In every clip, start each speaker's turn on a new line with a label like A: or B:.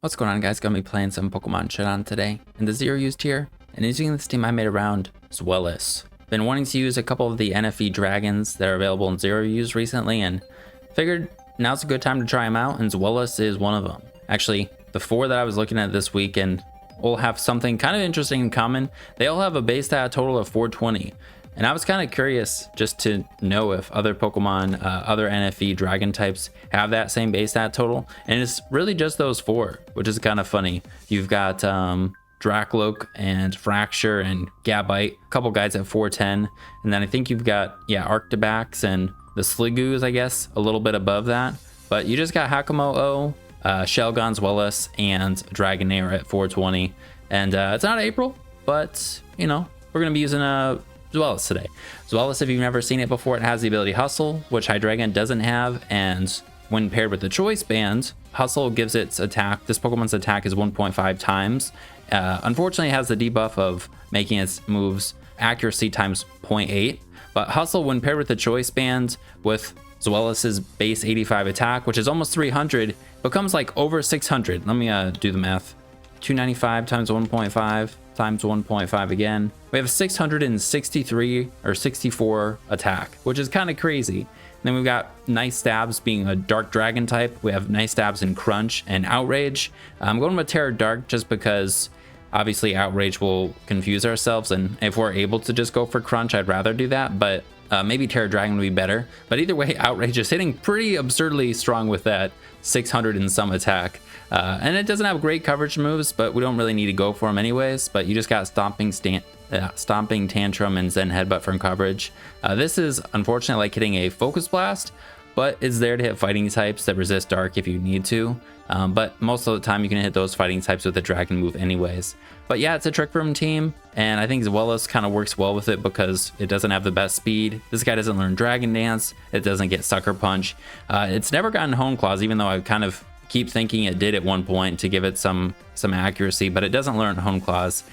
A: What's going on, guys? Gonna be playing some Pokemon Showdown today in the ZeroUsed tier, and using this team I made around Zweilous. Been wanting to use a couple of the NFE dragons that are available in ZeroUsed recently, and figured now's a good time to try them out, and Zweilous is one of them. Actually, the four that I was looking at this weekend all have something kind of interesting in common. They all have a base stat total of 420. And I was kind of curious just to know if other Pokemon, other NFE dragon types have that same base stat total. And it's really just those four, which is kind of funny. You've got Dracloak and Fracture and Gabite, a couple guys at 410. And then I think you've got, Arctibax and the Sligoos, I guess, a little bit above that. But you just got Hakamo-O, Shelgon, Zweilous, and Dragonair at 420. And it's not April, but, you know, we're going to be using Zweilous today. Zweilous, if you've never seen it before, it has the ability Hustle, which Hydreigon doesn't have, and when paired with the Choice Band, Hustle gives its attack, this Pokemon's attack is 1.5 times. Unfortunately, it has the debuff of making its moves accuracy times 0.8, but Hustle, when paired with the Choice Band with Zweilous' base 85 attack, which is almost 300, becomes like over 600. Let me do the math. 295 times 1.5 times 1.5 again. We have 663 or 64 attack, which is kind of crazy. Then we've got Nice Stabs being a Dark Dragon type. We have Nice Stabs in Crunch and Outrage. I'm going with Terra Dark just because obviously Outrage will confuse ourselves, and if we're able to just go for Crunch, I'd rather do that, but maybe Terra Dragon would be better. But either way, Outrage is hitting pretty absurdly strong with that 600 and some attack. And it doesn't have great coverage moves, but we don't really need to go for them anyways. But you just got Stomping Tantrum and Zen Headbutt from coverage. This is unfortunately like hitting a Focus Blast, but it's there to hit fighting types that resist Dark if you need to. But most of the time you can hit those fighting types with a Dragon move anyways. But yeah, it's a Trick Room team, and I think Zweilous kind of works well with it because it doesn't have the best speed. This guy doesn't learn Dragon Dance. It doesn't get Sucker Punch. It's never gotten Hone Claws, even though I kind of keep thinking it did at one point to give it some accuracy, but it doesn't learn Hone Claws.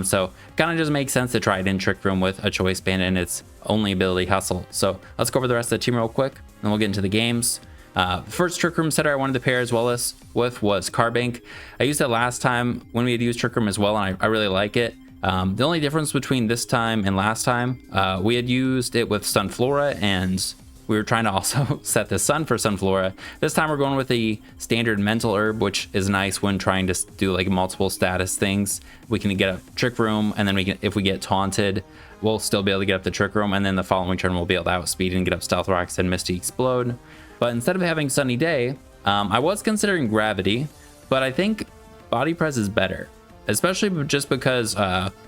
A: So kind of just makes sense to try it in Trick Room with a Choice Band and its only ability Hustle. So let's go over the rest of the team real quick, then we'll get into the games. First Trick Room setter I wanted to pair Zweilous with was Carbink. I used it last time when we had used Trick Room as well, and I really like it. The only difference between this time and last time, we had used it with Sunflora, and we were trying to also set the Sun for Sunflora. This time we're going with the standard Mental Herb, which is nice when trying to do like multiple status things. We can get a Trick Room, and then we can, if we get taunted, we'll still be able to get up the Trick Room, and then the following turn we'll be able to outspeed and get up Stealth Rocks and Misty Explode. But instead of having Sunny Day, I was considering Gravity, but I think Body Press is better, especially just because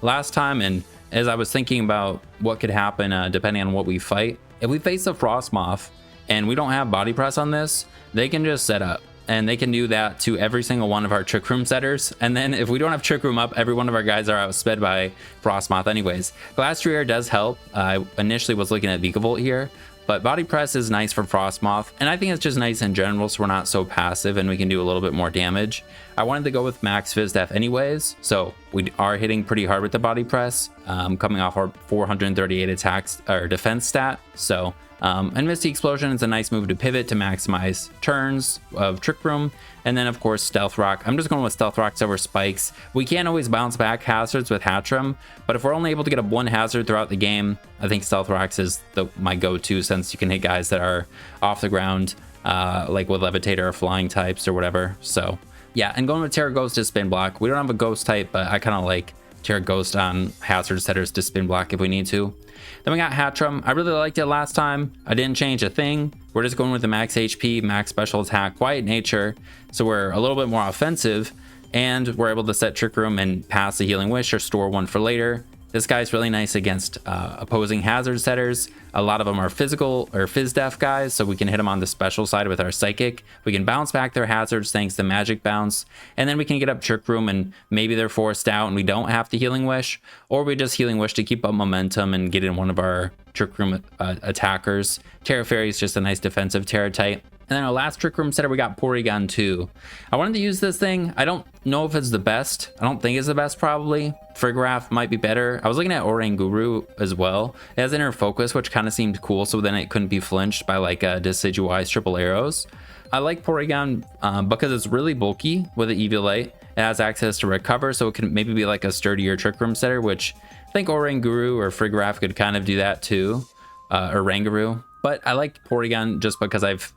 A: last time, and as I was thinking about what could happen depending on what we fight, if we face a Frostmoth and we don't have Body Press on this, they can just set up, and they can do that to every single one of our Trick Room setters. And then if we don't have Trick Room up, every one of our guys are outsped by Frostmoth anyways. Glastrier does help. I initially was looking at Vikavolt here, but Body Press is nice for Frostmoth, and I think it's just nice in general so we're not so passive and we can do a little bit more damage. I wanted to go with Max Fizdef anyways, so we are hitting pretty hard with the Body Press, coming off our 438 attacks or defense stat. So and Misty Explosion is a nice move to pivot to maximize turns of Trick Room. And then of course Stealth Rock. I'm just going with Stealth Rocks over Spikes. We can't always bounce back hazards with Hatchram, but if we're only able to get up one hazard throughout the game, I think Stealth Rocks is my go-to, since you can hit guys that are off the ground, like with Levitator or Flying types or whatever. So yeah, and going with Terra Ghost to Spin Block. We don't have a Ghost type, but I kind of like Terra Ghost on hazard setters to Spin Block if we need to. Then we got Hatchram. I really liked it last time. I didn't change a thing. We're just going with the max HP, max special attack, quiet nature, so we're a little bit more offensive, and we're able to set Trick Room and pass the Healing Wish or store one for later. This guy's really nice against opposing hazard setters. A lot of them are physical or Fizdef guys, so we can hit them on the special side with our Psychic. We can bounce back their hazards thanks to Magic Bounce, and then we can get up Trick Room, and maybe they're forced out and we don't have to Healing Wish, or we just Healing Wish to keep up momentum and get in one of our Trick Room attackers. Terra Fairy is just a nice defensive Terra type. And then our last Trick Room setter, we got Porygon 2. I wanted to use this thing. I don't know if it's the best. I don't think it's the best, probably. Frigoraph might be better. I was looking at Oranguru as well. It has Inner Focus, which kind of seemed cool, so then it couldn't be flinched by like Decidueye Triple Arrows. I like Porygon because it's really bulky with the Eviolite. It has access to recover, so it can maybe be like a sturdier Trick Room setter, which I think Oranguru or Frigoraph could kind of do that too, or Rangaroo. But I like Porygon just because I've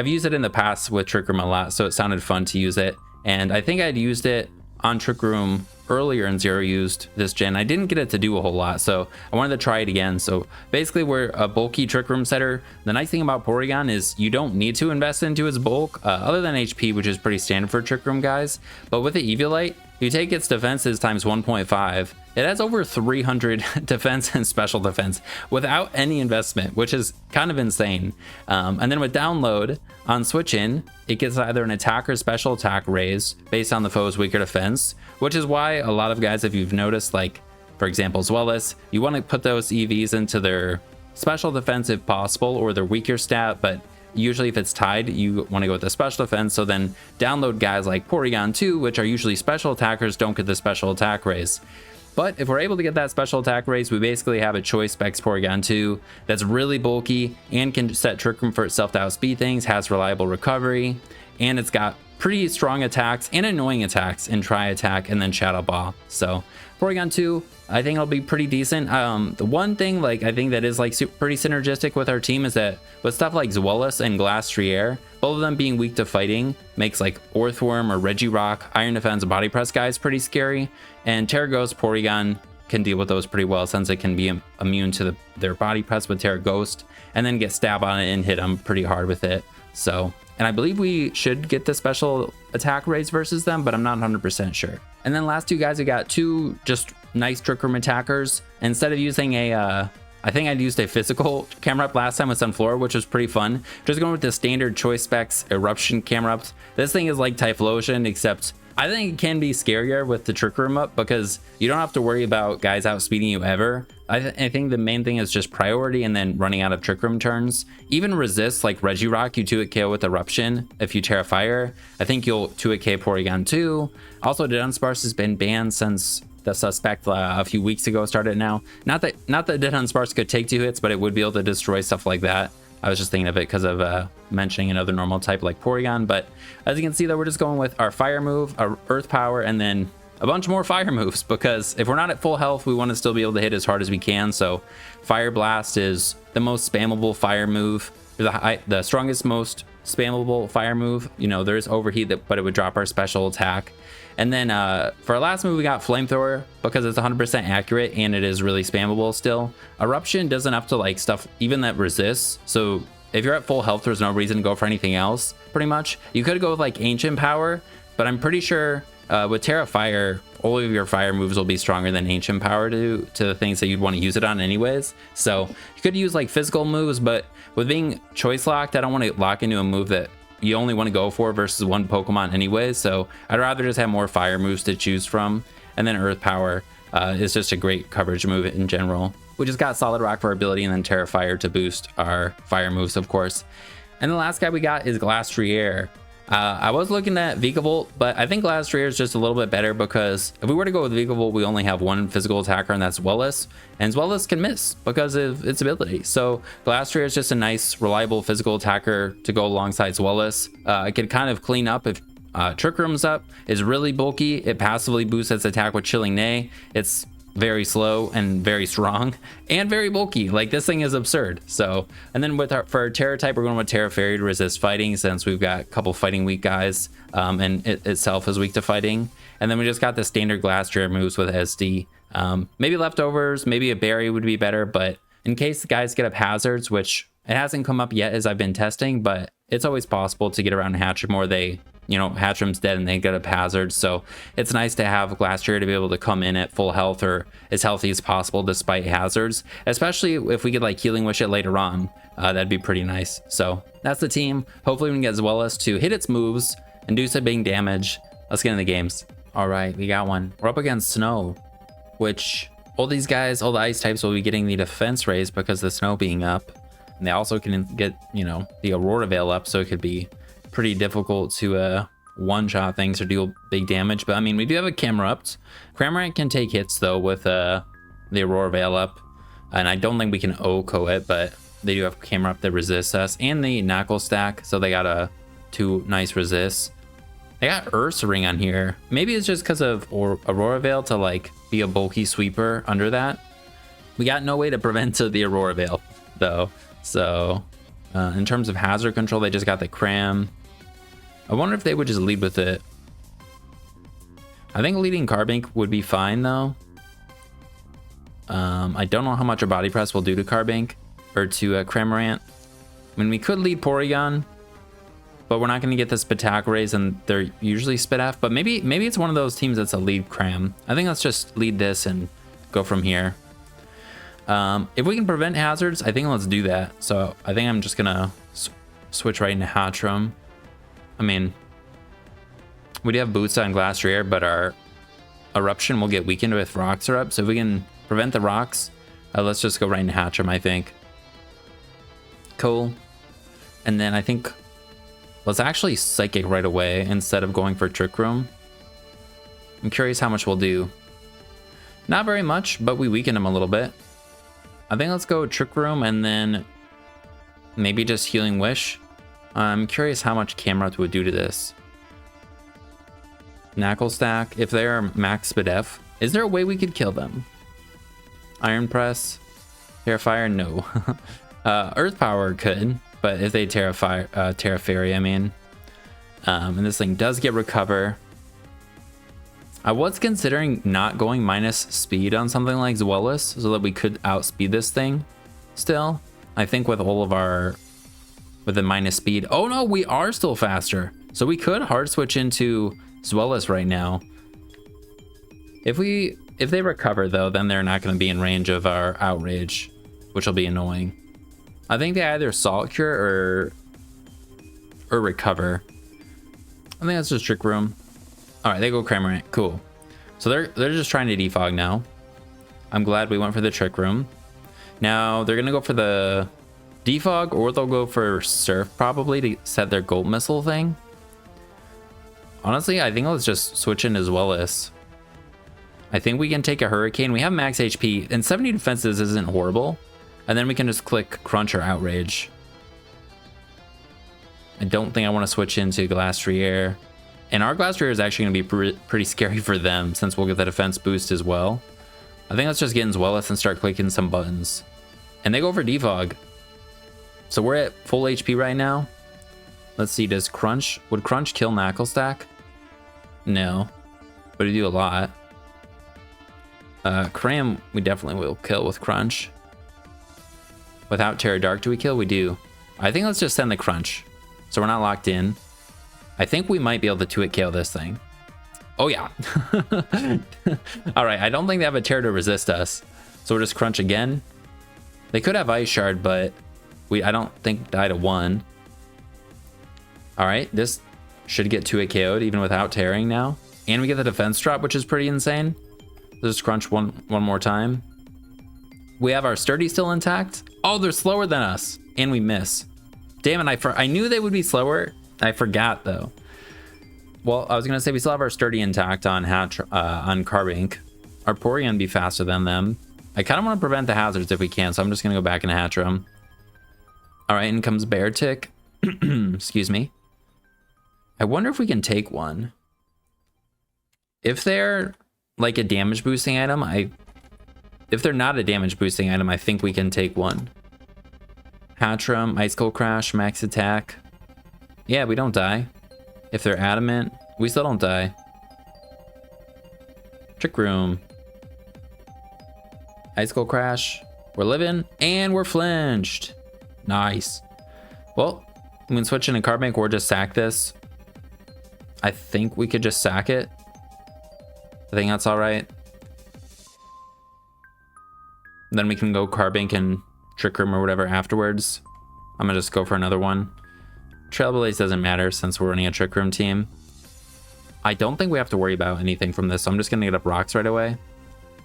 A: used it in the past with Trick Room a lot, so it sounded fun to use it. And I think I'd used it on Trick Room earlier in ZeroUsed this gen. I didn't get it to do a whole lot, so I wanted to try it again. So basically, we're a bulky Trick Room setter. The nice thing about Porygon is you don't need to invest into its bulk, other than HP, which is pretty standard for Trick Room guys. But with the Eviolite, you take its defenses times 1.5. It has over 300 defense and special defense without any investment, which is kind of insane. And then with download on switch in, it gets either an attack or special attack raise based on the foe's weaker defense, which is why a lot of guys, if you've noticed, like for example Zweilous, you want to put those EVs into their special defense if possible, or their weaker stat, but usually if it's tied, you want to go with the special defense. So then download guys like Porygon 2, which are usually special attackers, don't get the special attack raise. But if we're able to get that special attack raise, we basically have a choice specs Porygon 2 that's really bulky and can set Trick Room for itself to outspeed things, has reliable recovery, and it's got pretty strong attacks and annoying attacks in Tri-Attack and then Shadow Ball. So Porygon 2, I think it'll be pretty decent. The one thing like I think that is like pretty synergistic with our team is that with stuff like Zweilous and Glastrier, both of them being weak to fighting makes like Orthworm or Regirock, Iron Defense, Body Press guys pretty scary. And Terraghost Porygon can deal with those pretty well since it can be immune to their Body Press with Terraghost, and then get stab on it and hit them pretty hard with it. So, and I believe we should get the special attack raise versus them, but I'm not 100% sure. And then last two guys, we got two just nice Trick Room attackers. Instead of using I think I'd used a physical camera up last time with Sunflora, which was pretty fun. Just going with the standard choice specs Eruption camera ups. This thing is like Typhlosion, except I think it can be scarier with the Trick Room up because you don't have to worry about guys outspeeding you ever. I think the main thing is just priority and then running out of Trick Room turns. Even resist like Regirock, you 2-hit KO with Eruption. If you Terra Fire, I think you'll 2-hit KO Porygon 2. Also, Dunsparce has been banned since the suspect a few weeks ago started now. Not that Dunsparce could take 2 hits, but it would be able to destroy stuff like that. I was just thinking of it because of mentioning another normal type like Porygon. But as you can see, though, we're just going with our Fire move, our Earth Power, and then a bunch more Fire moves, because if we're not at full health, we want to still be able to hit as hard as we can. So Fire Blast is the most spammable Fire move, the strongest, most spammable Fire move. You know, there's Overheat, but it would drop our special attack. And then for our last move, we got Flamethrower because it's 100% accurate and it is really spammable still. Eruption doesn't have to like stuff even that resists. So if you're at full health, there's no reason to go for anything else, pretty much. You could go with like Ancient Power, but I'm pretty sure with Terra Fire, all of your fire moves will be stronger than Ancient Power to the things that you'd want to use it on anyways. So you could use like physical moves, but with being choice locked, I don't want to lock into a move that you only want to go for versus one Pokemon anyways. So I'd rather just have more fire moves to choose from. And then Earth Power is just a great coverage move in general. We just got Solid Rock for our ability and then Terra Fire to boost our fire moves, of course. And the last guy we got is Glastrier. I was looking at Vikavolt, but I think Glastrier is just a little bit better because if we were to go with Vikavolt, we only have one physical attacker, and that's Zweilous. And Zweilous can miss because of its ability. So Glastrier is just a nice, reliable physical attacker to go alongside Zweilous. It can kind of clean up if Trick Room's up. It's really bulky. It passively boosts its attack with Chilling Neigh. It's very slow and very strong and very bulky. Like, this thing is absurd. So, and then with for our Terra type, we're going with Terra Fairy to resist fighting, since we've got a couple fighting weak guys, and it itself is weak to fighting. And then we just got the standard Glastrier moves with SD. Maybe leftovers, maybe a berry would be better, but in case the guys get up hazards, which it hasn't come up yet as I've been testing, but it's always possible to get around Hatchrim or they, you know, Hatchrim's dead and they get up hazards. So it's nice to have Glastrier to be able to come in at full health or as healthy as possible despite hazards, especially if we could like Healing Wish it later on. That'd be pretty nice. So that's the team. Hopefully we can get Zweilous to hit its moves and do some big damage. Let's get into the games. All right, we got one. We're up against Snow, which all these guys, all the ice types will be getting the defense raise because of the Snow being up. And they also can get, you know, the Aurora Veil up, so it could be pretty difficult to one-shot things or deal big damage. But I mean, we do have a Camerupt. Cramorant can take hits though with the Aurora Veil up, and I don't think we can OHKO it, but they do have camera up that resists us, and the knuckle stack, so they got two nice resists. They got Ursaring on here. Maybe it's just because of Aurora Veil to like be a bulky sweeper under that. We got no way to prevent the Aurora Veil though. So in terms of hazard control, they just got the Cram. I wonder if they would just lead with it. I think leading Carbink would be fine though. I don't know how much a body press will do to Carbink or to Cramorant. I mean, we could lead Porygon, but we're not going to get the Spitac raise, and they're usually Spitaf. But maybe it's one of those teams that's a lead Cram. I think let's just lead this and go from here. If we can prevent hazards, I think let's do that. So I think I'm just gonna switch right into Hatchram. I mean, we do have Boots on Glastrier, but our Eruption will get weakened with Rock Syrup. So if we can prevent the rocks, let's just go right into Hatchram, I think. Cool. And then I think let's actually Psychic right away instead of going for Trick Room. I'm curious how much we'll do. Not very much, but we weaken him a little bit. I think let's go Trick Room and then maybe just Healing Wish. I'm curious how much Camerupt would do to this. Knuckle Stack, if they are max Speed F, is there a way we could kill them? Iron Press, Terrafire, no. Earth Power could, but if they Terra Fairy, I mean. And this thing does get Recover. I was considering not going minus speed on something like Zweilous so that we could outspeed this thing still. I think with all of our, with the minus speed. Oh no, we are still faster. So we could hard switch into Zweilous right now. If they recover though, then they're not going to be in range of our Outrage, which will be annoying. I think they either Salt Cure or Recover. I think that's just Trick Room. All right, they go Cramorant. Cool. So they're just trying to defog now. I'm glad we went for the Trick Room. Now they're gonna go for the defog, or they'll go for Surf probably to set their Gold Missile thing. Honestly, I think let's just switch in as Zweilous. I think we can take a Hurricane. We have max HP, and 70 defenses isn't horrible. And then we can just click Crunch or Outrage. I don't think I want to switch into Glastrier. And our Glastrier is actually going to be pretty scary for them since we'll get the defense boost as well. I think let's just get in Zweilous and start clicking some buttons. And they go for Defog. So we're at full HP right now. Let's see, would Crunch kill Knuckle Stack? No, but it'd do a lot. Cram, we definitely will kill with Crunch. Without Terra Dark, do we kill? We do. I think let's just send the Crunch. So we're not locked in. I think we might be able to 2-hit KO this thing. Oh yeah. All right, I don't think they have a Terra to resist us. So we'll just Crunch again. They could have Ice Shard, but I don't think die to 1. All right, this should get 2-hit KO'd even without tearing now. And we get the defense drop, which is pretty insane. Let's just Crunch one more time. We have our Sturdy still intact. Oh, they're slower than us. And we miss. Damn it, I knew they would be slower. I forgot though. Well, I was gonna say we still have our Sturdy intact on Carbink. Our Porygon be faster than them. I kind of want to prevent the hazards if we can, so I'm just gonna go back into Hatchram. All right, in comes Beartic. Excuse me. I wonder if we can take one. If they're like a damage boosting item, if they're not a damage boosting item, I think we can take one. Hatchram, Ice Cold Crash, max attack. Yeah, we don't die. If they're adamant, we still don't die. Trick Room. Ice Cold Crash. We're living, and we're flinched. Nice. Well, we can switch into Carbink or just sack this. I think we could just sack it. I think that's all right. Then we can go Carbink and Trick Room or whatever afterwards. I'm gonna just go for another one. Trailblaze doesn't matter since we're running a Trick Room team. I don't think we have to worry about anything from this, so I'm just gonna get up rocks right away.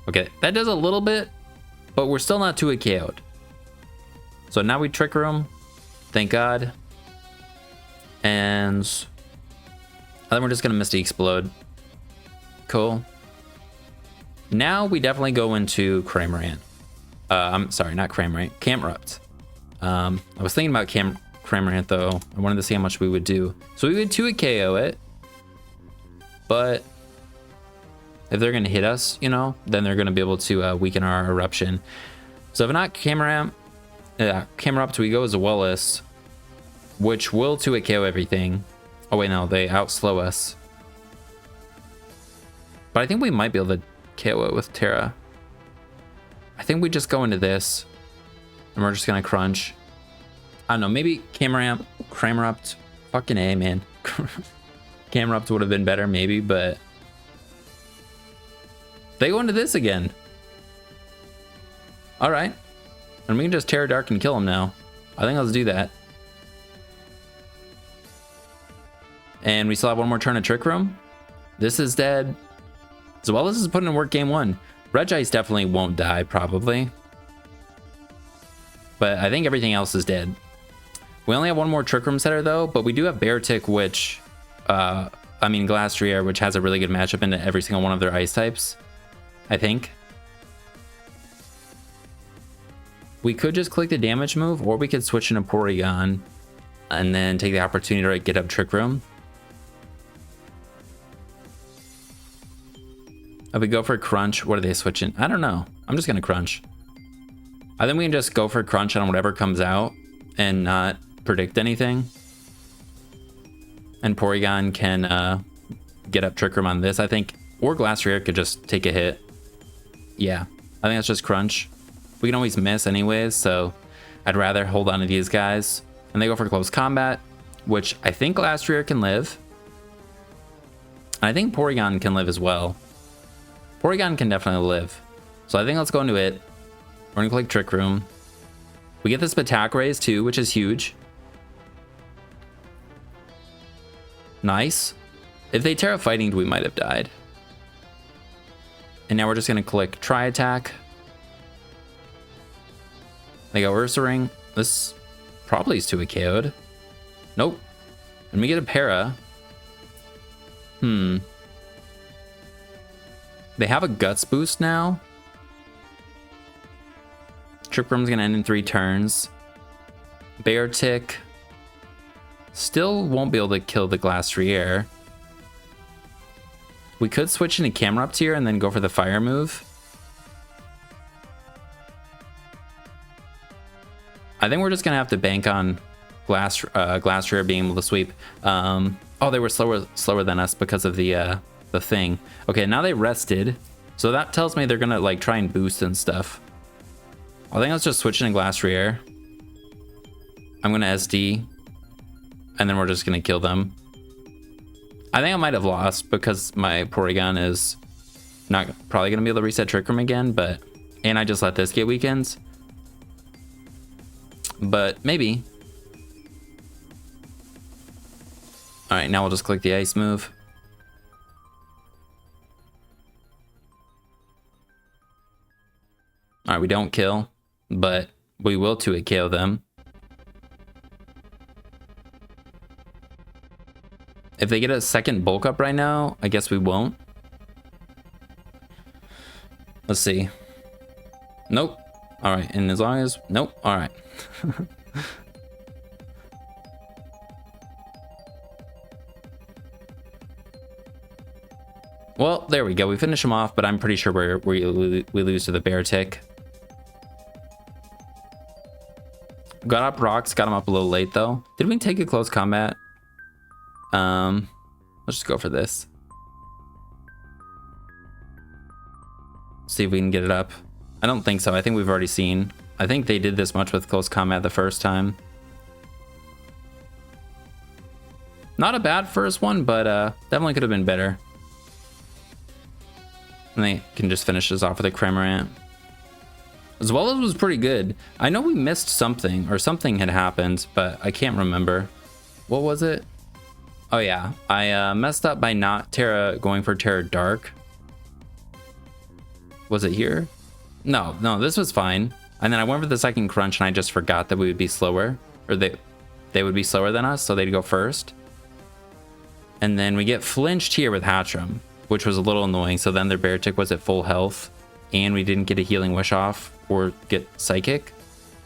A: Okay, that does a little bit, but we're still not 2-hit KO'd. So now we Trick Room, thank God. And then we're just gonna Misty Explode. Cool. Now we definitely go into Cramorant. I'm sorry, not Cramorant, Camerupt. I was thinking about Cramorant though. I wanted to see how much we would do. So we would 2-hit KO it. But if they're going to hit us, you know, then they're going to be able to weaken our eruption. So if not Camerupt, we go as a Zweilous, which will 2-hit KO everything. Oh wait, no, they outslow us. But I think we might be able to KO it with Terra. I think we just go into this, and we're just going to crunch. I don't know, maybe Cramorant, fucking A, man. Camerupt would have been better, maybe, but they go into this again. All right, and we can just Terra Dark and kill him now. I think let's do that. And we still have one more turn of Trick Room. This is dead. Zweilous is putting in work game 1. Regice definitely won't die, probably, but I think everything else is dead. We only have one more Trick Room setter though, but we do have Beartic, which Glastrier, which has a really good matchup into every single one of their ice types, I think. We could just click the damage move, or we could switch into Porygon and then take the opportunity to get up Trick Room. If we go for Crunch, what are they switching? I don't know. I'm just going to Crunch. I think we can just go for Crunch on whatever comes out and not predict anything. And Porygon can get up Trick Room on this, I think. Or Glastrier could just take a hit. Yeah, I think that's just Crunch. We can always miss anyways, so I'd rather hold on to these guys. And they go for Close Combat, which I think Glastrier can live. And I think Porygon can live as well. Porygon can definitely live. So I think let's go into it. We're going to click Trick Room. We get this attack raise too, which is huge. Nice. If they Terra Fightinged, we might have died. And now we're just going to click Tri Attack. They go Ursaring. This probably is 2-hit KO'd. Nope. And we get a Para. They have a Guts boost now. Trick Room's going to end in 3 turns. Beartic still won't be able to kill the Glastrier. We could switch into Camerupt here and then go for the fire move. I think we're just gonna have to bank on Glastrier being able to sweep. Oh, they were slower than us because of the thing. Okay, now they rested, so that tells me they're gonna like try and boost and stuff. I think let's just switch into Glastrier. I'm gonna SD, and then we're just gonna kill them. I think I might have lost because my Porygon is not probably gonna be able to reset Trick Room again, and I just let this get weakened. But maybe. All right, now we'll just click the ice move. All right, we don't kill, but we will 2-hit KO them. If they get a second bulk up right now, I guess we won't. Let's see. Nope. All right, and as long as, nope, all right. Well, there we go. We finish him off, but I'm pretty sure we lose to the Beartic. Got up rocks, got him up a little late though. Did we take a close combat? Let's just go for this. See if we can get it up. I don't think so. I think we've already seen. I think they did this much with close combat the first time. Not a bad first one, but definitely could have been better. And they can just finish this off with a Cramorant. Zweilous was pretty good. I know we missed something, or something had happened, but I can't remember. What was it? Oh yeah, I messed up by not going for Terra Dark. Was it here? No, this was fine. And then I went for the second crunch and I just forgot that we would be slower, or they would be slower than us, so they'd go first. And then we get flinched here with Hatchram, which was a little annoying. So then their Beartic was at full health and we didn't get a healing wish off or get psychic.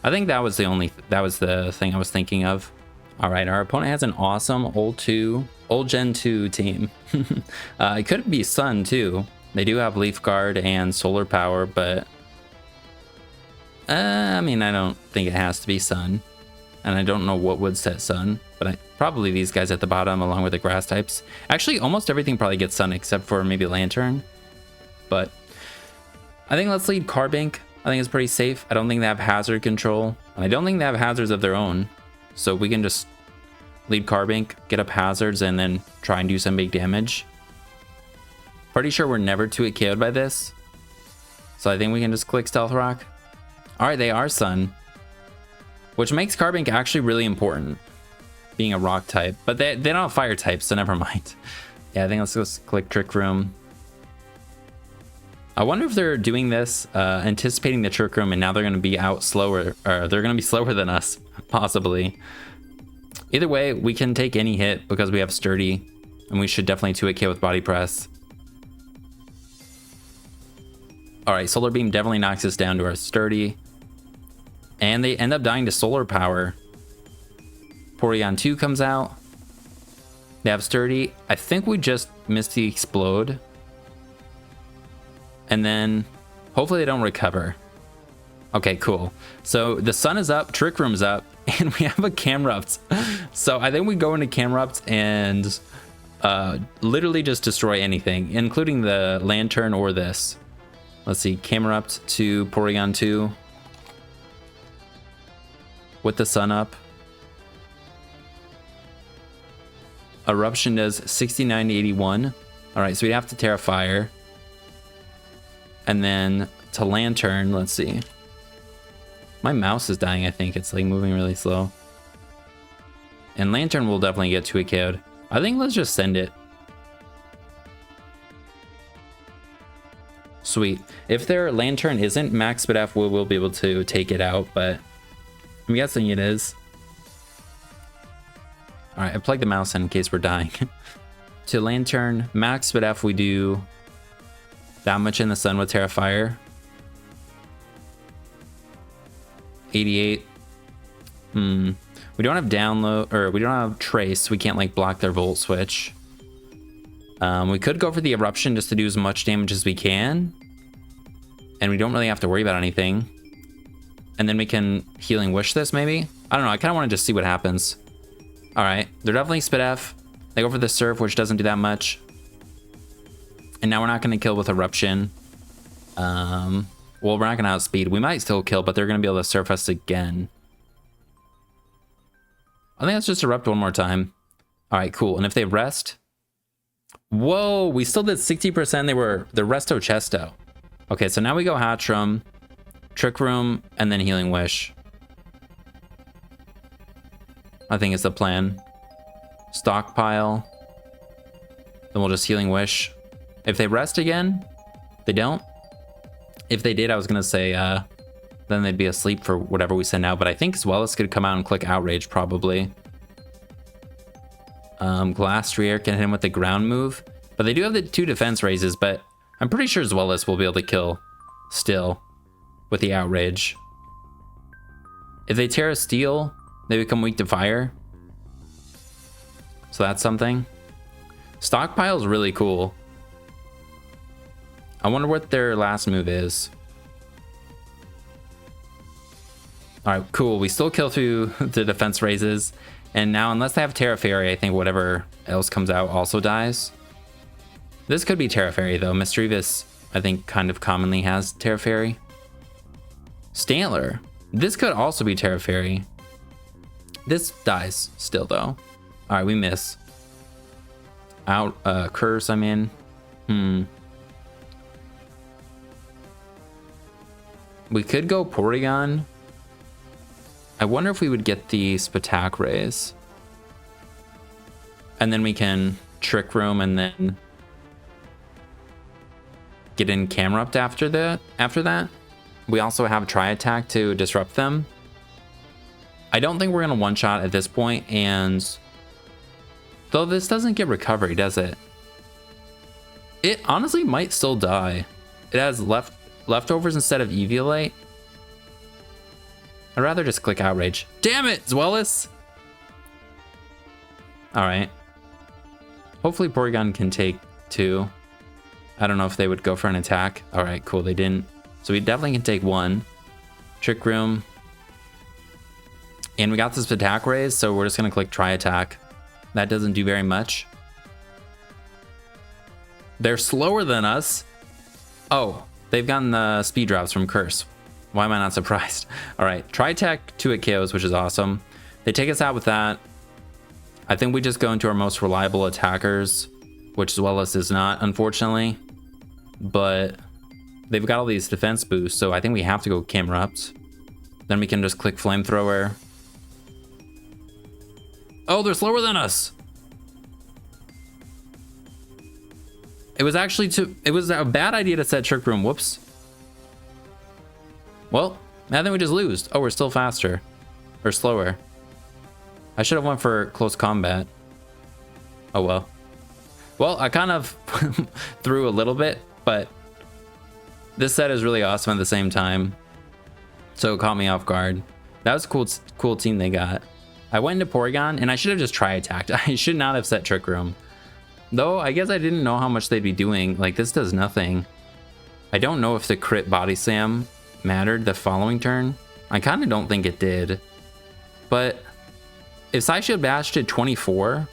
A: I think that was the thing I was thinking of. All right, our opponent has an awesome old Gen 2 team. It could be Sun too. They do have Leaf Guard and Solar Power, but I mean, I don't think it has to be Sun. And I don't know what would set Sun, but probably these guys at the bottom along with the grass types. Actually, almost everything probably gets Sun except for maybe Lantern. But I think let's lead Carbink. I think it's pretty safe. I don't think they have hazard control. And I don't think they have hazards of their own. So we can just lead Carbink, get up hazards, and then try and do some big damage. Pretty sure we're never too KO'd by this. So I think we can just click Stealth Rock. Alright, they are Sun. Which makes Carbink actually really important, being a rock type. But they don't have fire types, so never mind. Yeah, I think let's just click Trick Room. I wonder if they're doing this, anticipating the Trick Room, and now they're going to be out slower, or they're going to be slower than us, possibly. Either way, we can take any hit because we have Sturdy, and we should definitely 2-hit with Body Press. Alright, Solar Beam definitely knocks us down to our Sturdy. And they end up dying to Solar Power. Porygon 2 comes out. They have Sturdy. I think we just missed the Explode. And then hopefully they don't recover. Okay, cool. So the Sun is up, Trick Room's up, and we have a Camerupt. So I think we go into Camerupt and literally just destroy anything, including the Lantern or this. Let's see, Camerupt to Porygon 2. With the Sun up. Eruption does 69 to 81. Alright, so we have to Terra Fire. And then to Lantern, let's see. My mouse is dying, I think. It's like moving really slow. And Lantern will definitely get 2 KO'd. I think let's just send it. Sweet. If their Lantern isn't max speed F, we will be able to take it out, but I'm guessing it is. Alright, I plugged the mouse in case we're dying. To Lantern, max speed F, we do that much in the Sun with Terra Fire. 88. We don't have download, or we don't have Trace. We can't like block their Volt Switch. We could go for the Eruption just to do as much damage as we can. And we don't really have to worry about anything. And then we can Healing Wish this, maybe? I don't know, I kind of want to just see what happens. Alright, they're definitely Spit F. They go for the Surf, which doesn't do that much. And now we're not going to kill with Eruption. Well, we're not going to outspeed. We might still kill, but they're going to be able to Surf us again. I think let's just Erupt one more time. Alright, cool. And if they rest... Whoa, we still did 60%. They're Resto Chesto. Okay, so now we go Hatchram, Trick Room, and then Healing Wish. I think it's the plan. Stockpile. Then we'll just Healing Wish. If they rest again, they don't. If they did, I was going to say, then they'd be asleep for whatever we send out. But I think Zweilous could come out and click Outrage, probably. Glastrier can hit him with the ground move. But they do have the 2 defense raises, but I'm pretty sure Zweilous will be able to kill still with the Outrage. If they Terra Steel, they become weak to fire. So that's something. Stockpile is really cool. I wonder what their last move is. Alright, cool. We still kill through the defense raises. And now, unless they have Terra Fairy, I think whatever else comes out also dies. This could be Terra Fairy, though. Mischievous, I think, kind of commonly has Terra Fairy. Stantler. This could also be Terra Fairy. This dies still, though. Alright, we miss. Curse, I mean. We could go Porygon. I wonder if we would get the Spatak Raise. And then we can Trick Room and then get in Camerupt after that. We also have Tri-Attack to disrupt them. I don't think we're going to one-shot at this point, and though this doesn't get recovery, does it? It honestly might still die. It has leftovers instead of Eviolite. I I'd rather just click Outrage. Damn it, Zweilous! Alright. Hopefully Porygon can take 2. I don't know if they would go for an attack. Alright, cool, they didn't. So we definitely can take 1. Trick Room. And we got this attack raise, so we're just gonna click Try Attack. That doesn't do very much. They're slower than us. Oh, they've gotten the speed drops from Curse. Why am I not surprised? All right, Try Attack 2 at KOs, which is awesome. They take us out with that. I think we just go into our most reliable attackers, which Zweilous is not, unfortunately. But they've got all these defense boosts, so I think we have to go Camerupt. Then we can just click Flamethrower. Oh, they're slower than us. It was actually it was a bad idea to set Trick Room. Whoops. Well, I think we just lose. Oh, we're still faster. Or slower. I should have went for close combat. Oh well. Well, I kind of threw a little bit, but this set is really awesome at the same time. So it caught me off guard. That was a cool team they got. I went into Porygon, and I should have just Try Attacked. I should not have set Trick Room. Though, I guess I didn't know how much they'd be doing. Like, this does nothing. I don't know if the crit Body Slam mattered the following turn. I kind of don't think it did. But if Psyshield Bash did 24,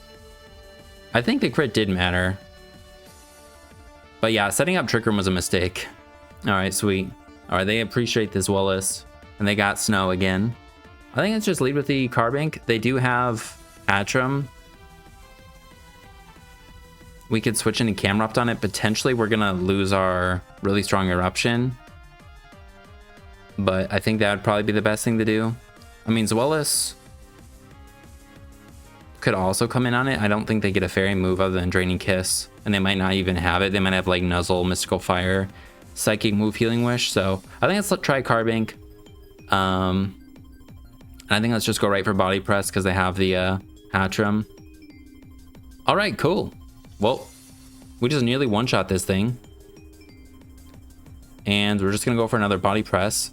A: I think the crit did matter. But yeah, setting up Trick Room was a mistake. Alright, sweet. Alright, they appreciate this Zweilous. And they got Snow again. I think it's just lead with the Carbink. They do have Atrum. We could switch into Camerupt on it. Potentially, we're going to lose our really strong Eruption. But I think that would probably be the best thing to do. I mean, Zweilous could also come in on it. I don't think they get a fairy move other than Draining Kiss. And they might not even have it. They might have like Nuzzle, Mystical Fire, Psychic Move, Healing Wish. So I think let's try Carbink. I think let's just go right for Body Press because they have the Hatchrum. All right, cool. Well, we just nearly one-shot this thing. And we're just going to go for another Body Press.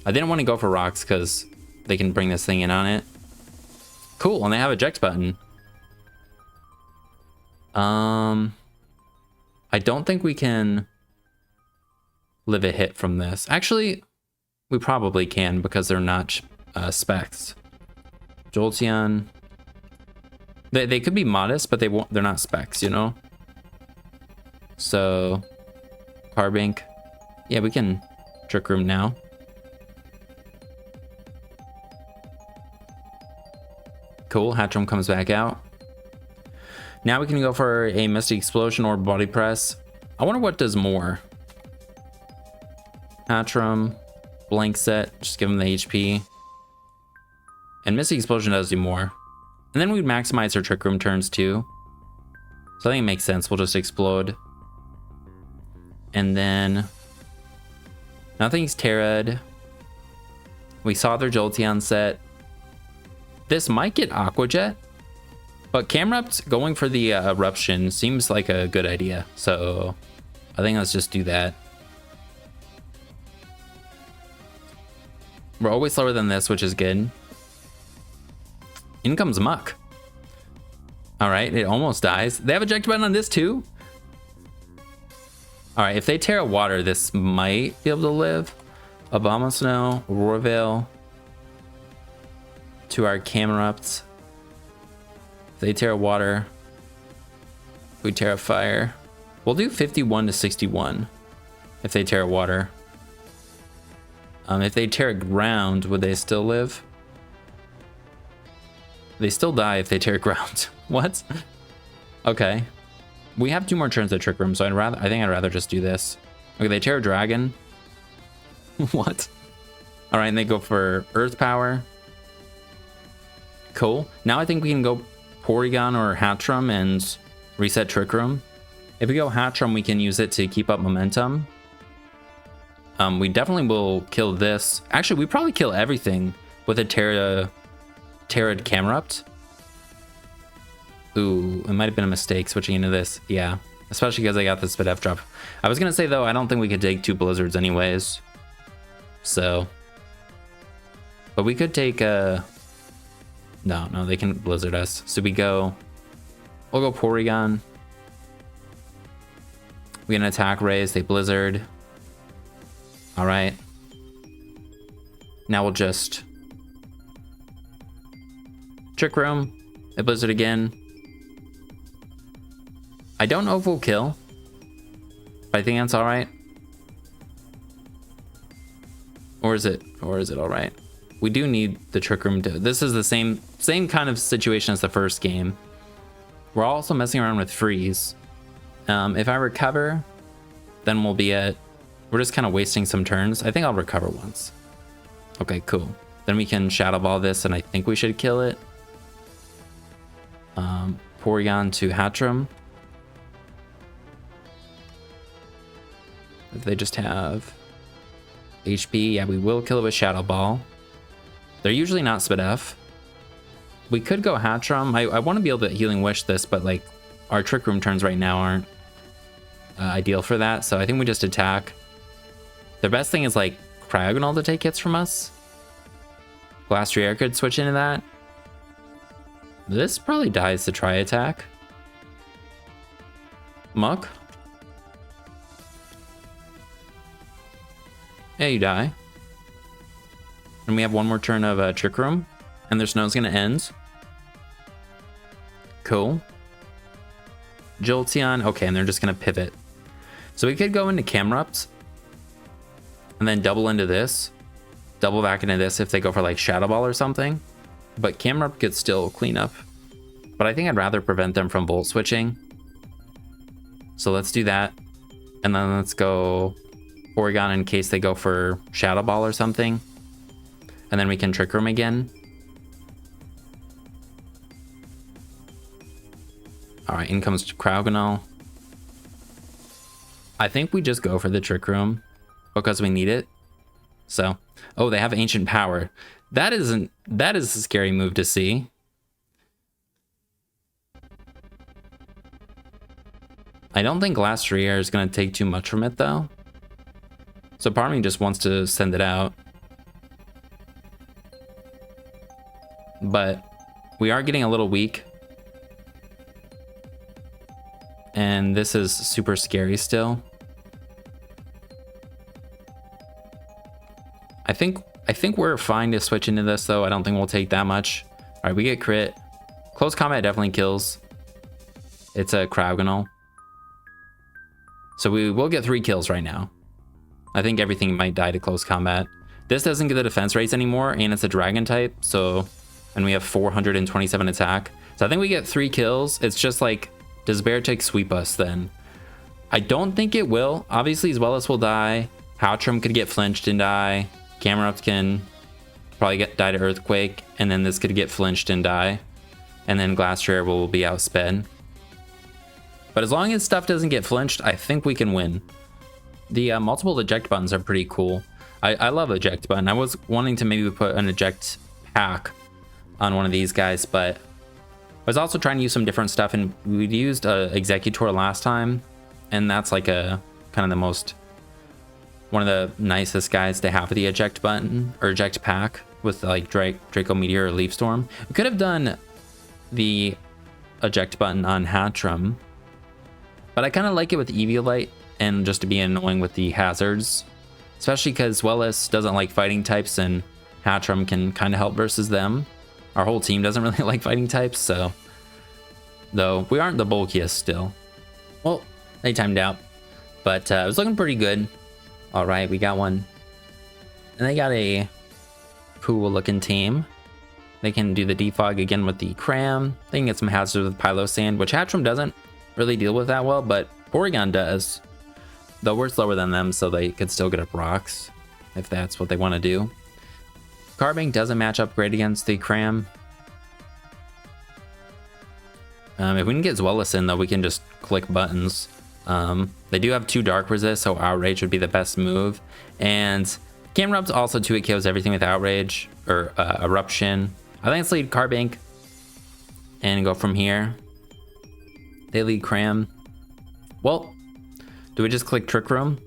A: I didn't want to go for Rocks because they can bring this thing in on it. Cool, and they have a Eject button. I don't think we can live a hit from this. Actually, we probably can because they're not specs. Jolteon. They could be modest, but they're not specs, you know? So, Carbink. Yeah, we can Trick Room now. Cool, Hatchrum comes back out. Now we can go for a Misty Explosion or Body Press. I wonder what does more. Hatchrum, Blank Set, just give him the HP. And Misty Explosion does do more. And then we'd maximize our Trick Room turns too. So I think it makes sense. We'll just Explode. And then nothing's Terrad. We saw their Jolteon set. This might get Aqua Jet. But Camerupt going for the Eruption seems like a good idea. So I think let's just do that. We're always slower than this, which is good. In comes Muck. All right, it almost dies. They have eject button on this too? All right, if they tear water, this might be able to live. Abomasnow, Aurora Veil. To our Camerupts. If they tear water, we tear fire. We'll do 51 to 61 if they tear water. If they tear ground, would they still live? They still die if they tear ground. What? Okay. We have 2 more turns at Trick Room, so I think I'd rather just do this. Okay, they tear dragon. What? All right, and they go for Earth Power. Cool. Now I think we can go Porygon or Hatchrum and reset Trick Room. If we go Hatchrum, we can use it to keep up momentum. We definitely will kill this. Actually, we probably kill everything with a Terrad Camerupt. Ooh, it might have been a mistake switching into this. Yeah, especially because I got this F drop. I was gonna say though, I don't think we could take 2 Blizzards anyways. So But we could take a... No, they can blizzard us. So we'll go Porygon. We can attack raise, they blizzard. All right. Now we'll just Trick Room. They blizzard again. I don't know if we'll kill, but I think that's all right. Or is it all right? We do need the Trick Room to... This is the same kind of situation as the first game. We're also messing around with freeze. If I recover, then we'll be at... We're just kind of wasting some turns. I think I'll recover once. Okay, cool. Then we can Shadow Ball this, and I think we should kill it. Porygon to Hatchram. If they just have HP, yeah, we will kill it with Shadow Ball. They're usually not Spit F. We could go Hatchram. I want to be able to Healing Wish this, but like our Trick Room turns right now aren't ideal for that. So I think we just attack. The best thing is like Cryogonal to take hits from us. Glastrier could switch into that. This probably dies to try attack. Muck. Yeah, you die. And we have one more turn of Trick Room, and their snow's gonna end. Cool. Jolteon, okay, and they're just gonna pivot. So we could go into Camerupt, and then double into this. Double back into this if they go for like Shadow Ball or something. But Camerupt could still clean up. But I think I'd rather prevent them from Volt Switching. So let's do that. And then let's go Porygon in case they go for Shadow Ball or something. And then we can Trick Room again. All right, in comes Cryogonal. I think we just go for the Trick Room because we need it. So, oh, they have Ancient Power. That is a scary move to see. I don't think Glastrier is going to take too much from it though. So part of me just wants to send it out. But we are getting a little weak. And this is super scary still. I think we're fine to switch into this though. I don't think we'll take that much. All right, we get crit. Close combat definitely kills. It's a Cryogonal. So we will get 3 kills right now. I think everything might die to close combat. This doesn't get the defense raise anymore, and it's a dragon type. So, and we have 427 attack. So I think we get 3 kills. It's just like, does Beartick sweep us then? I don't think it will. Obviously, Zweilous will die. Hatchram could get flinched and die. Camerupt can probably die to Earthquake, and then this could get flinched and die. And then Glastrier will be outsped. But as long as stuff doesn't get flinched, I think we can win. The multiple eject buttons are pretty cool. I love eject button. I was wanting to maybe put an eject pack on one of these guys, but I was also trying to use some different stuff, and we used Executor last time, and that's like a kind of the most, one of the nicest guys to have the eject button or eject pack with like Draco Meteor or Leaf Storm. We could have done the eject button on Hatchram, but I kind of like it with Eviolite and just to be annoying with the hazards, especially because Zweilous doesn't like fighting types and Hatchram can kind of help versus them. Our whole team doesn't really like fighting types, so though we aren't the bulkiest still. Well, they timed out, but it was looking pretty good. All right, we got one, and they got a cool looking team. They can do the defog again with the Cram. They can get some hazards with Pylo Sand, which Hatchram doesn't really deal with that well, but Porygon does. Though we're slower than them, so they could still get up rocks if that's what they want to do. Carbink doesn't match up great against the Cram. If we can get Zweilous in, though, we can just click buttons. They do have 2 Dark Resist, so Outrage would be the best move. And Camerupt's also 2-hit KOs everything with Outrage, or Eruption. I think let's lead Carbink and go from here. They lead Cram. Well, do we just click Trick Room?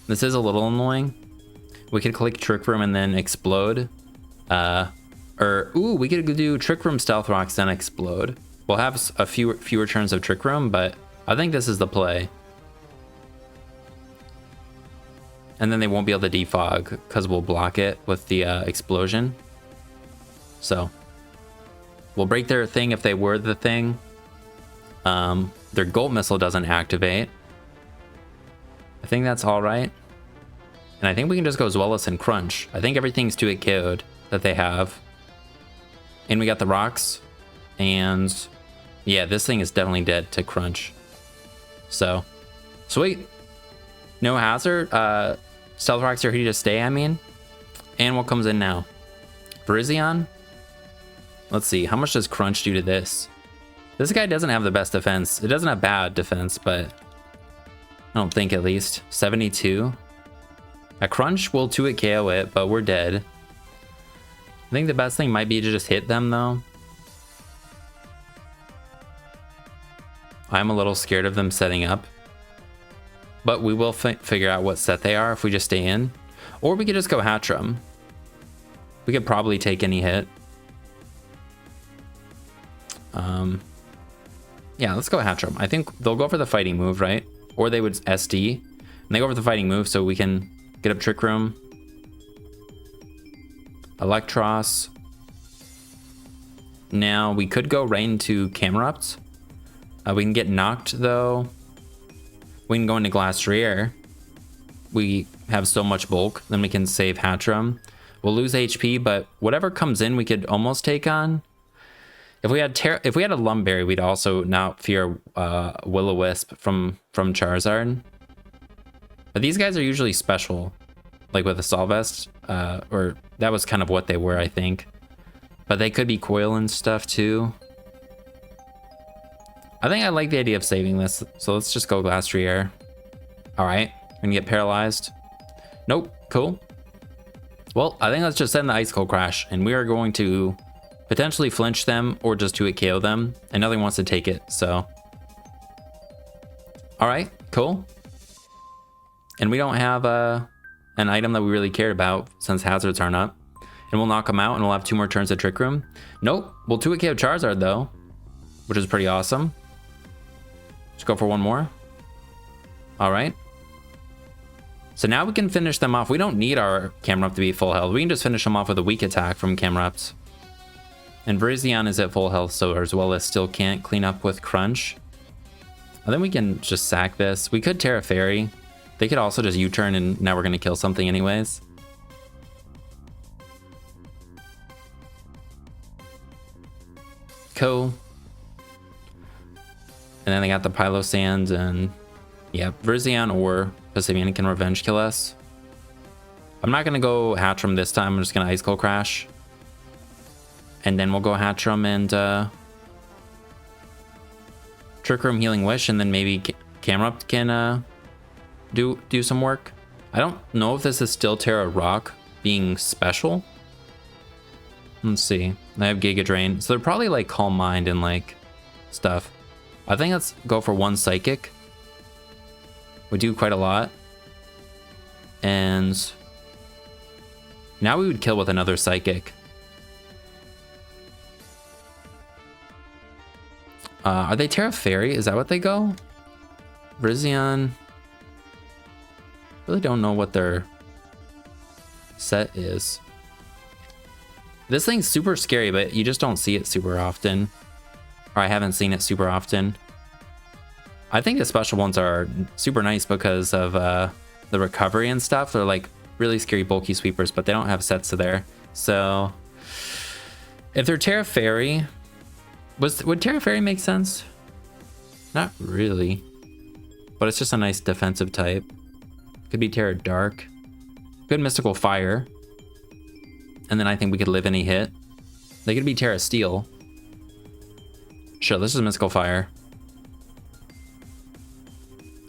A: This is a little annoying. We could click Trick Room and then Explode. We could do Trick Room, Stealth Rocks, then Explode. We'll have a fewer turns of Trick Room, but I think this is the play. And then they won't be able to defog because we'll block it with the explosion. So we'll break their thing if they were the thing. Their Gold Missile doesn't activate. I think that's all right. And I think we can just go Zweilous and Crunch. I think everything's 2-hit KO'd that they have. And we got the rocks. And yeah, this thing is definitely dead to Crunch. So, sweet. No hazard. Stealth Rocks are here to stay, I mean. And what comes in now? Virizion? Let's see. How much does Crunch do to this? This guy doesn't have the best defense. It doesn't have bad defense, but I don't think at least. 72. A Crunch will 2-hit KO it, but we're dead. I think the best thing might be to just hit them, though. I'm a little scared of them setting up. But we will figure out what set they are if we just stay in. Or we could just go Hatchram. We could probably take any hit. Yeah, let's go Hatchram. I think they'll go for the fighting move, right? Or they would SD. And they go for the fighting move so we can get up Trick Room. Electros. Now we could go right into Camerupt. We can get knocked though. We can go into Glastrier. We have so much bulk, then we can save Hatchram. We'll lose HP, but whatever comes in, we could almost take on. If we had a Lumberry, we'd also not fear Will-O-Wisp from Charizard. But these guys are usually special, like with a Solvest, or that was kind of what they were, I think. But they could be Coil and stuff too. I think I like the idea of saving this, so let's just go Glastrier. All right, we're gonna get paralyzed. Nope, cool. Well, I think let's just send the Ice Cold Crash, and we are going to potentially flinch them or just 2-hit KO them, and nothing wants to take it, so. All right, cool. And we don't have an item that we really cared about since hazards aren't up. And we'll knock them out, and we'll have 2 more turns of Trick Room. Nope, we'll 2-hit KO Charizard though, which is pretty awesome. Let's go for one more. All right. So now we can finish them off. We don't need our Camerupt to be full health. We can just finish them off with a weak attack from Camerupt. And Virizion is at full health, so as well as still can't clean up with Crunch. I think we can just sack this. We could Terra Fairy. They could also just U-turn, and now we're going to kill something anyways. Cool. And then they got the Pylo Sand, and yeah, Virizion or Pacifian can revenge kill us. I'm not going to go Hatchram this time. I'm just going to Ice Cold Crash. And then we'll go Hatchram and Trick Room Healing Wish, and then maybe Camerupt can do some work. I don't know if this is still Terra Rock being special. Let's see. I have Giga Drain. So they're probably like Calm Mind and like stuff. I think let's go for 1 Psychic. We do quite a lot. And now we would kill with another Psychic. Are they Terra Fairy? Is that what they go? Virizion. Really don't know what their set is. This thing's super scary, but you just don't see it super often. Or I haven't seen it super often. I think the special ones are super nice because of the recovery and stuff. They're like really scary bulky sweepers, but they don't have sets to there. So if they're Terra Fairy, would Terra Fairy make sense? Not really. But it's just a nice defensive type. Could be Terra Dark. Good Mystical Fire. And then I think we could live any hit. They could be Terra Steel. Sure, this is Mystical Fire.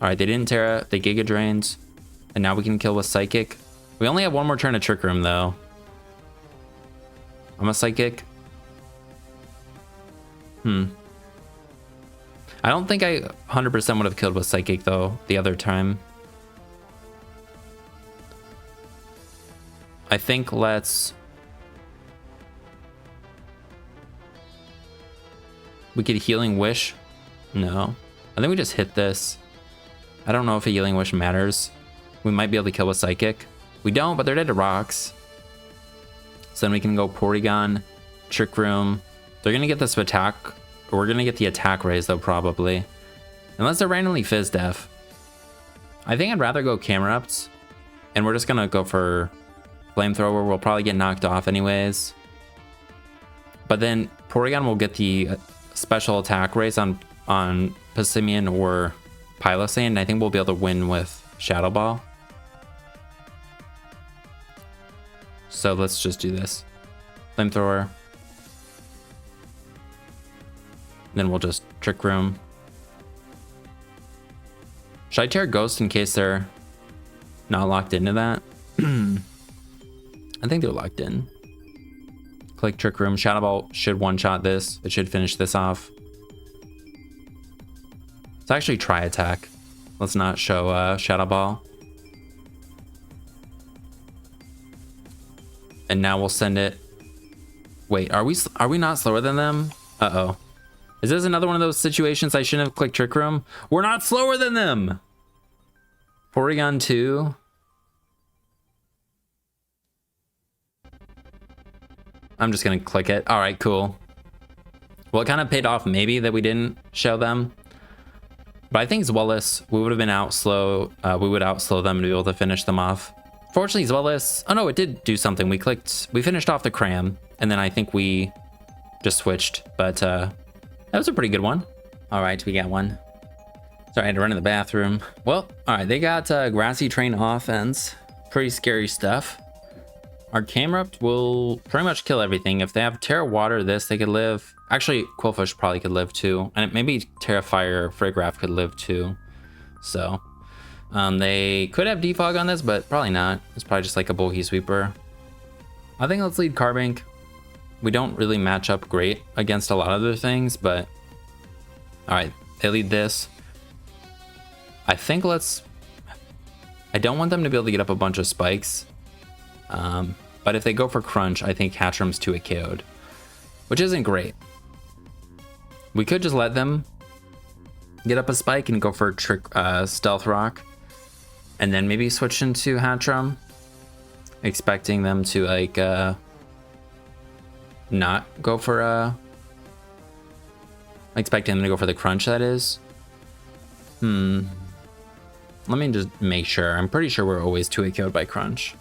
A: Alright, they didn't Terra. They Giga Drained. And now we can kill with Psychic. We only have 1 more turn of Trick Room, though. I'm a Psychic. I don't think I 100% would have killed with Psychic, though, the other time. I think we could Healing Wish. No. I think we just hit this. I don't know if a Healing Wish matters. We might be able to kill with Psychic. We don't, but they're dead to rocks. So then we can go Porygon, Trick Room. They're gonna get this attack. We're gonna get the attack raise though, probably. Unless they're randomly Fizz Def. I think I'd rather go Camerupt. And we're just gonna go for Flamethrower. We'll probably get knocked off anyways. But then Porygon will get the special attack raise on Passimian or Pylosane, and I think we'll be able to win with Shadow Ball. So let's just do this. Flamethrower. Then we'll just Trick Room. Should I tear Ghost in case they're not locked into that? I think they're locked in. Click Trick Room. Shadow Ball should one-shot this. It should finish this off. Let's actually try attack. Let's not show Shadow Ball. And now we'll send it. Wait, are we not slower than them? Uh-oh. Is this another one of those situations I shouldn't have clicked Trick Room? We're not slower than them! Porygon 2. I'm just gonna click it. All right, cool. Well, it kind of paid off maybe that we didn't show them. But I think Zweilous, we would have been we would outslow them to be able to finish them off. Fortunately, Zweilous, oh no, it did do something. We finished off the cram, and then I think we just switched. But that was a pretty good one. All right, we got one. Sorry, I had to run to the bathroom. Well, all right, they got Grassy Train offense. Pretty scary stuff. Our Camerupt will pretty much kill everything. If they have Terra Water this, they could live. Actually, Quillfish probably could live too. And maybe Terra Fire Friggraph could live too. So, they could have Defog on this, but probably not. It's probably just like a Bulky Sweeper. I think let's lead Carbink. We don't really match up great against a lot of other things, but... Alright, they lead this. I think I don't want them to be able to get up a bunch of spikes. But if they go for Crunch, I think Hatchram's 2-hit KO'd, which isn't great. We could just let them get up a spike and go for Stealth Rock, and then maybe switch into Hatchram, expecting them to like not go for expecting them to go for the Crunch, that is. Let me just make sure. I'm pretty sure we're always 2-hit KO'd by Crunch.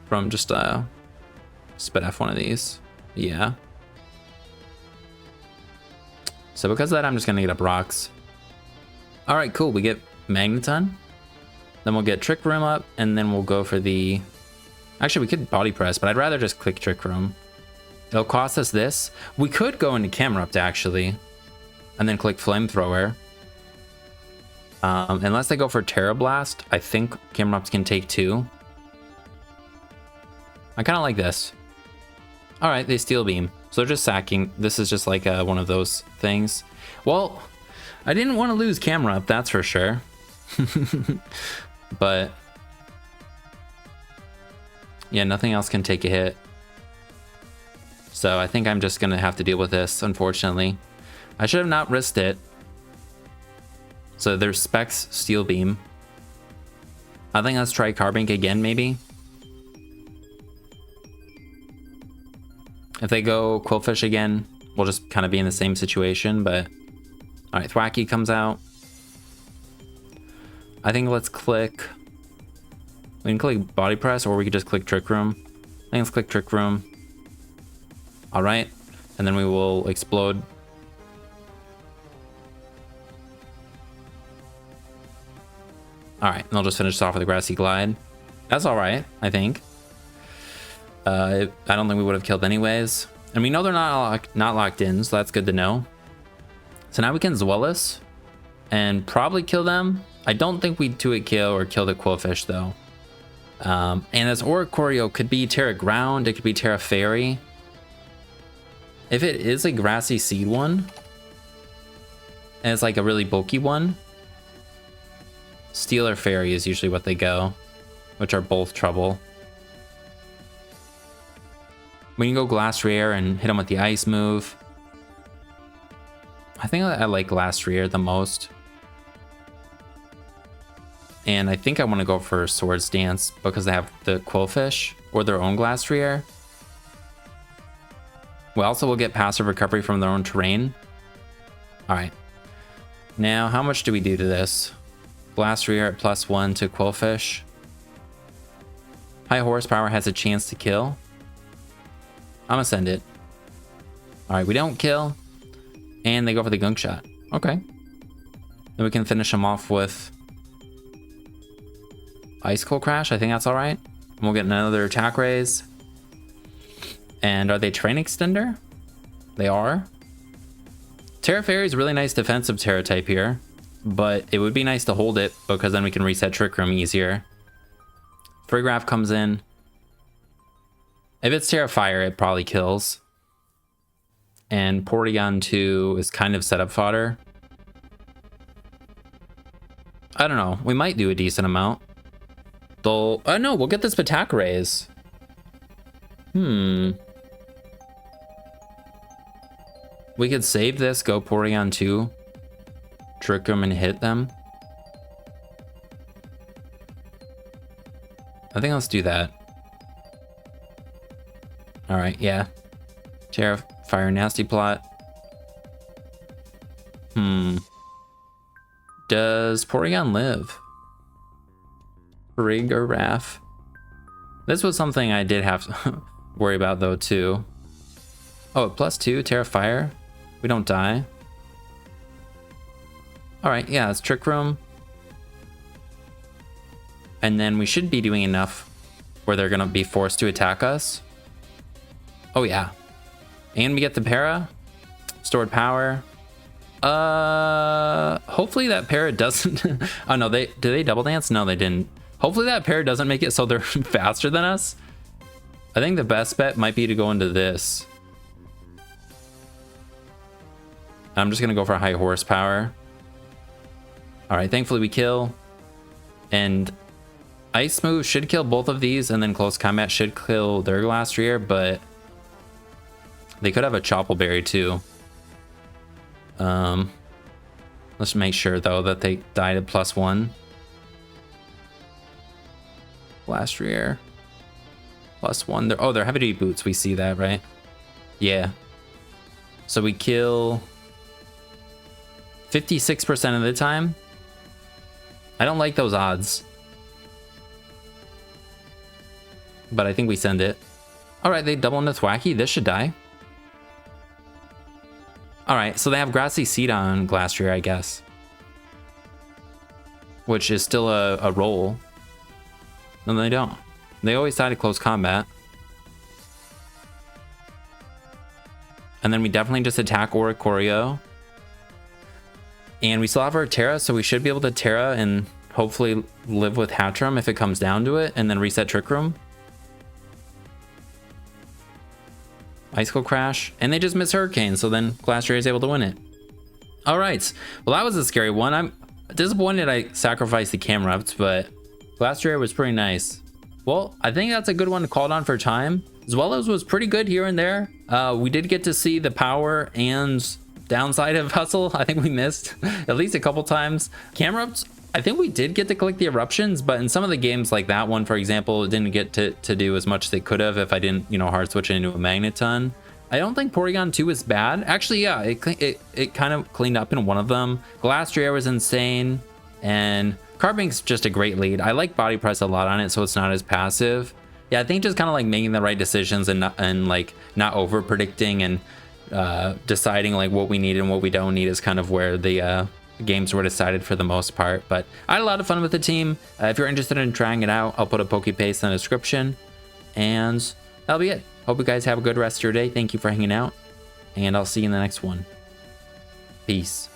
A: From just spit F one of these. Yeah. So because of that, I'm just gonna get up rocks. All right, cool. We get Magneton. Then we'll get Trick Room up, and then we'll go for the... Actually, we could Body Press, but I'd rather just click Trick Room. It'll cost us this. We could go into Camerupt, actually, and then click Flamethrower. Unless they go for Terra Blast, I think Camerupt can take 2. I kind of like this. All right, they Steel Beam. So they're just sacking. This is just like one of those things. Well, I didn't want to lose Camerupt, that's for sure. But yeah, nothing else can take a hit. So I think I'm just going to have to deal with this, unfortunately. I should have not risked it. So there's Specs Steel Beam. I think let's try Carbink again, maybe. If they go Quillfish again, we'll just kind of be in the same situation, but... Alright, Thwackey comes out. I think let's click... We can click Body Press, or we could just click Trick Room. I think let's click Trick Room. Alright, and then we will explode. Alright, and I'll just finish off with a Grassy Glide. That's alright, I think. I don't think we would have killed anyways. And we know they're not locked in, so that's good to know. So now we can Zweilous and probably kill them. I don't think we'd 2-hit kill or kill the Quillfish though. And this Oricorio could be Terra Ground, it could be Terra Fairy. If it is a Grassy Seed one, and it's like a really bulky one, Steel or Fairy is usually what they go, which are both trouble. We can go Glastrier and hit him with the ice move. I think I like Glastrier the most. And I think I want to go for Swords Dance because they have the Quillfish or their own Glastrier. We also will get passive recovery from their own terrain. All right. Now, how much do we do to this? Glastrier at +1 to Quillfish. High horsepower has a chance to kill. I'm gonna send it. All right, we don't kill. And they go for the Gunk Shot. Okay. Then we can finish them off with Icicle Crash. I think that's all right. And we'll get another attack raise. And are they Terrain Extender? They are. Terra Fairy is really nice defensive Terra type here, but it would be nice to hold it because then we can reset Trick Room easier. Friggraph comes in. If it's Terra Fire, it probably kills. And Porygon 2 is kind of setup fodder. I don't know. We might do a decent amount. They'll... Oh no, we'll get this attack raise. We could save this, go Porygon 2, trick them and hit them. I think let's do that. All right, yeah. Terra Fire Nasty Plot. Does Porygon live? Friggraph. This was something I did have to worry about though too. Oh, +2, Terra Fire. We don't die. All right, yeah, it's Trick Room. And then we should be doing enough where they're gonna be forced to attack us. Oh yeah. And we get the para. Stored power. Hopefully that para doesn't... Oh no, did they double dance? No, they didn't. Hopefully that para doesn't make it so they're faster than us. I think the best bet might be to go into this. I'm just gonna go for high horsepower. All right, thankfully we kill. And Ice Move should kill both of these, and then Close Combat should kill their Glastrier, but they could have a Chople Berry too. Let's make sure though that they died at +1. Glastrier. +1. Oh, they're heavy duty boots. We see that, right? Yeah. So we kill 56% of the time. I don't like those odds, but I think we send it. All right, they double into Thwacky. This should die. All right, so they have Grassy Seed on Glastrier, I guess, which is still a roll. No, they don't. They always die to Close Combat. And then we definitely just attack Oricorio. And we still have our Terra, so we should be able to Terra and hopefully live with Hatchram if it comes down to it, and then reset Trick Room. Icicle Crash, and they just miss Hurricane, so then Glastrier is able to win it. All right, well that was a scary one. I'm disappointed I sacrificed the camera ups, but Glastrier was pretty nice. Well, I think that's a good one to call it on for time. Zweilous was pretty good here and there. We did get to see the power and downside of Hustle. I think we missed at least a couple times. Camera ups, I think we did get to collect the eruptions, but in some of the games like that one, for example, it didn't get to do as much as they could have if I didn't, you know, hard switch it into a Magneton. I don't think Porygon 2 is bad. Actually, yeah, it kind of cleaned up in one of them. Glastrier was insane, and Carbink's just a great lead. I like Body Press a lot on it, so it's not as passive. Yeah, I think just kind of like making the right decisions and like not over predicting and deciding like what we need and what we don't need is kind of where the games were decided for the most part. But I had a lot of fun with the team. If you're interested in trying it out, I'll put a Pokepaste in the description, and that'll be it. Hope you guys have a good rest of your day. Thank you for hanging out, and I'll see you in the next one. Peace.